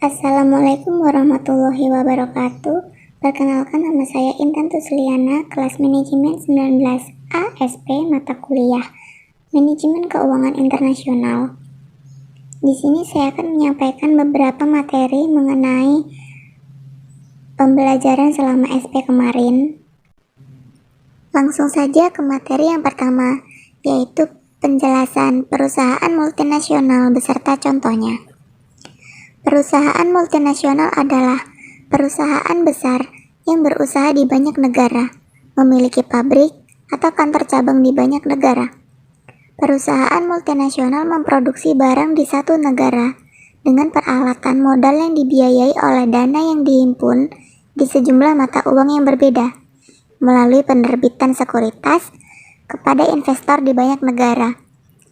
Assalamualaikum warahmatullahi wabarakatuh. Perkenalkan, nama saya Intan Tusliana, kelas manajemen 19 ASP, mata kuliah Manajemen Keuangan Internasional. Di sini saya akan menyampaikan beberapa materi mengenai pembelajaran selama SP kemarin. Langsung saja ke materi yang pertama, yaitu penjelasan perusahaan multinasional beserta contohnya. Perusahaan multinasional adalah perusahaan besar yang berusaha di banyak negara, memiliki pabrik atau kantor cabang di banyak negara. Perusahaan multinasional memproduksi barang di satu negara dengan peralatan modal yang dibiayai oleh dana yang dihimpun di sejumlah mata uang yang berbeda, melalui penerbitan sekuritas kepada investor di banyak negara,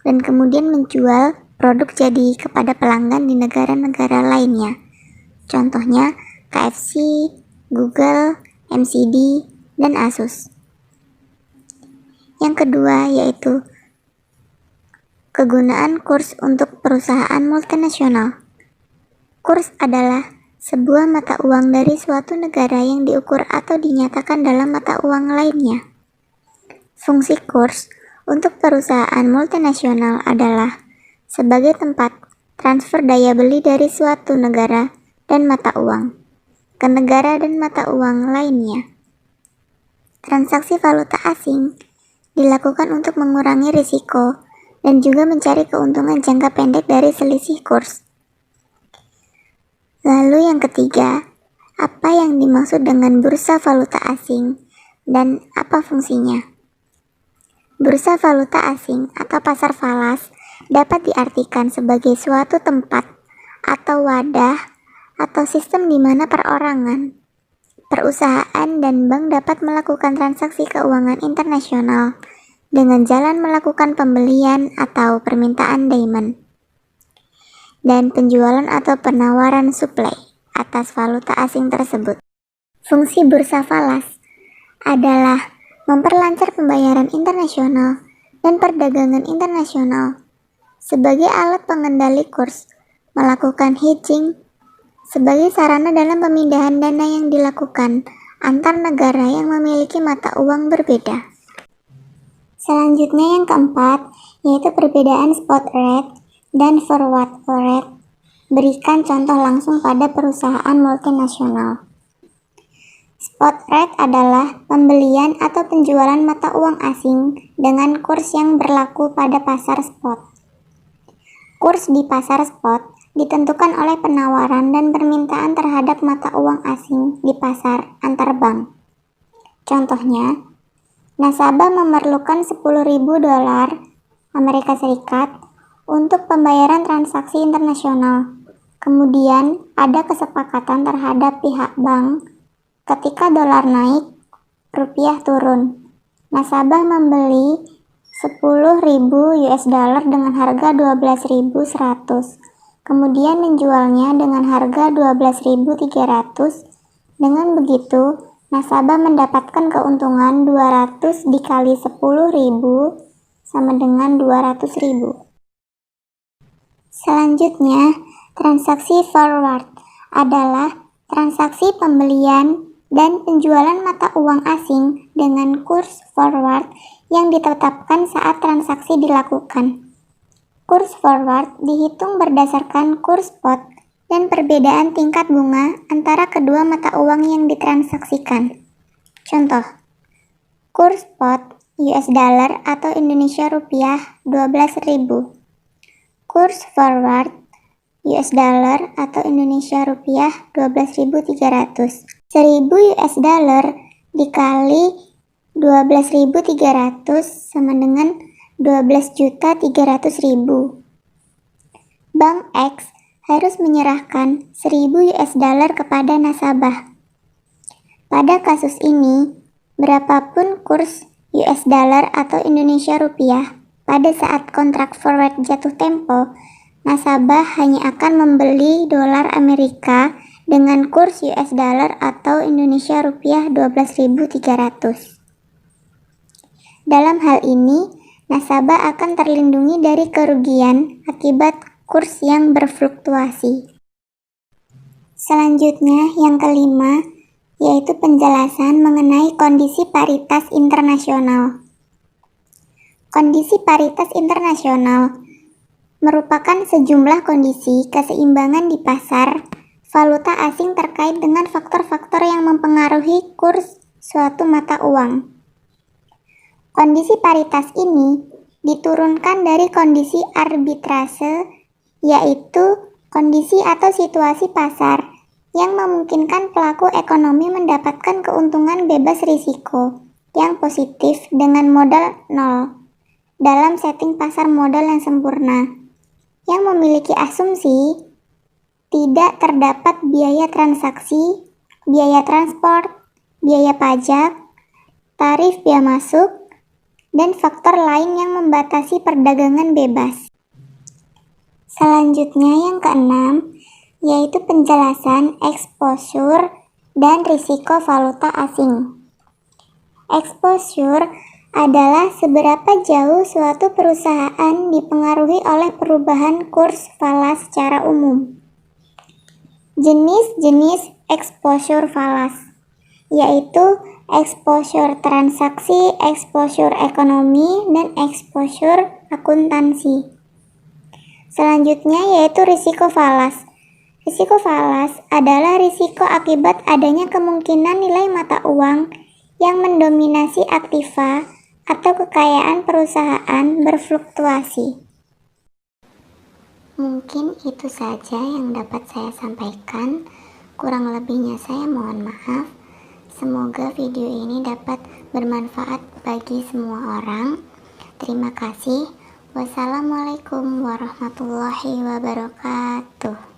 dan kemudian menjual produk jadi kepada pelanggan di negara-negara lainnya. Contohnya KFC, Google, MCD, dan Asus. Yang kedua yaitu kegunaan kurs untuk perusahaan multinasional. Kurs adalah sebuah mata uang dari suatu negara yang diukur atau dinyatakan dalam mata uang lainnya. Fungsi kurs untuk perusahaan multinasional adalah sebagai tempat transfer daya beli dari suatu negara dan mata uang ke negara dan mata uang lainnya. Transaksi valuta asing dilakukan untuk mengurangi risiko dan juga mencari keuntungan jangka pendek dari selisih kurs. Lalu yang ketiga, apa yang dimaksud dengan bursa valuta asing dan apa fungsinya? Bursa valuta asing atau pasar falas dapat diartikan sebagai suatu tempat atau wadah atau sistem di mana perorangan, perusahaan, dan bank dapat melakukan transaksi keuangan internasional dengan jalan melakukan pembelian atau permintaan demand dan penjualan atau penawaran suplai atas valuta asing tersebut. Fungsi bursa falas adalah memperlancar pembayaran internasional dan perdagangan internasional sebagai alat pengendali kurs, melakukan hedging sebagai sarana dalam pemindahan dana yang dilakukan antar negara yang memiliki mata uang berbeda. Selanjutnya yang keempat, yaitu perbedaan spot rate dan forward rate. Berikan contoh langsung pada perusahaan multinasional. Spot rate adalah pembelian atau penjualan mata uang asing dengan kurs yang berlaku pada pasar spot. Kurs di pasar spot ditentukan oleh penawaran dan permintaan terhadap mata uang asing di pasar antar bank. Contohnya, nasabah memerlukan $10.000 Amerika Serikat untuk pembayaran transaksi internasional. Kemudian ada kesepakatan terhadap pihak bank ketika dolar naik, rupiah turun. Nasabah membeli $10.000 dengan harga 12.100, kemudian menjualnya dengan harga 12.300. Dengan begitu, nasabah mendapatkan keuntungan 200 dikali 10.000 sama dengan 200.000. Selanjutnya, transaksi forward adalah transaksi pembelian dan penjualan mata uang asing dengan kurs forward yang ditetapkan saat transaksi dilakukan. Kurs forward dihitung berdasarkan kurs spot dan perbedaan tingkat bunga antara kedua mata uang yang ditransaksikan. Contoh, kurs spot US dollar atau Indonesia rupiah 12.000. Kurs forward US dollar atau Indonesia rupiah 12.300. 1.000 US dollar dikali 12.300 sama dengan 12.300.000. Bank X harus menyerahkan 1.000 US dollar kepada nasabah. Pada kasus ini, berapapun kurs US dollar atau Indonesia rupiah pada saat kontrak forward jatuh tempo, nasabah hanya akan membeli dolar Amerika dengan kurs US dollar atau Indonesia rupiah 12.300. Dalam hal ini, nasabah akan terlindungi dari kerugian akibat kurs yang berfluktuasi. Selanjutnya, yang kelima, yaitu penjelasan mengenai kondisi paritas internasional. Kondisi paritas internasional merupakan sejumlah kondisi keseimbangan di pasar valuta asing terkait dengan faktor-faktor yang mempengaruhi kurs suatu mata uang. Kondisi paritas ini diturunkan dari kondisi arbitrase, yaitu kondisi atau situasi pasar yang memungkinkan pelaku ekonomi mendapatkan keuntungan bebas risiko yang positif dengan modal nol dalam setting pasar modal yang sempurna, yang memiliki asumsi tidak terdapat biaya transaksi, biaya transport, biaya pajak, tarif bea masuk, dan faktor lain yang membatasi perdagangan bebas. Selanjutnya yang keenam, yaitu penjelasan exposure dan risiko valuta asing. Exposure adalah seberapa jauh suatu perusahaan dipengaruhi oleh perubahan kurs falas secara umum. Jenis-jenis exposure falas, yaitu exposure transaksi, exposure ekonomi, dan exposure akuntansi. Selanjutnya yaitu risiko falas. Risiko falas adalah risiko akibat adanya kemungkinan nilai mata uang yang mendominasi aktiva atau kekayaan perusahaan berfluktuasi. Mungkin itu saja yang dapat saya sampaikan. Kurang lebihnya saya mohon maaf. Semoga video ini dapat bermanfaat bagi semua orang. Terima kasih. Wassalamualaikum warahmatullahi wabarakatuh.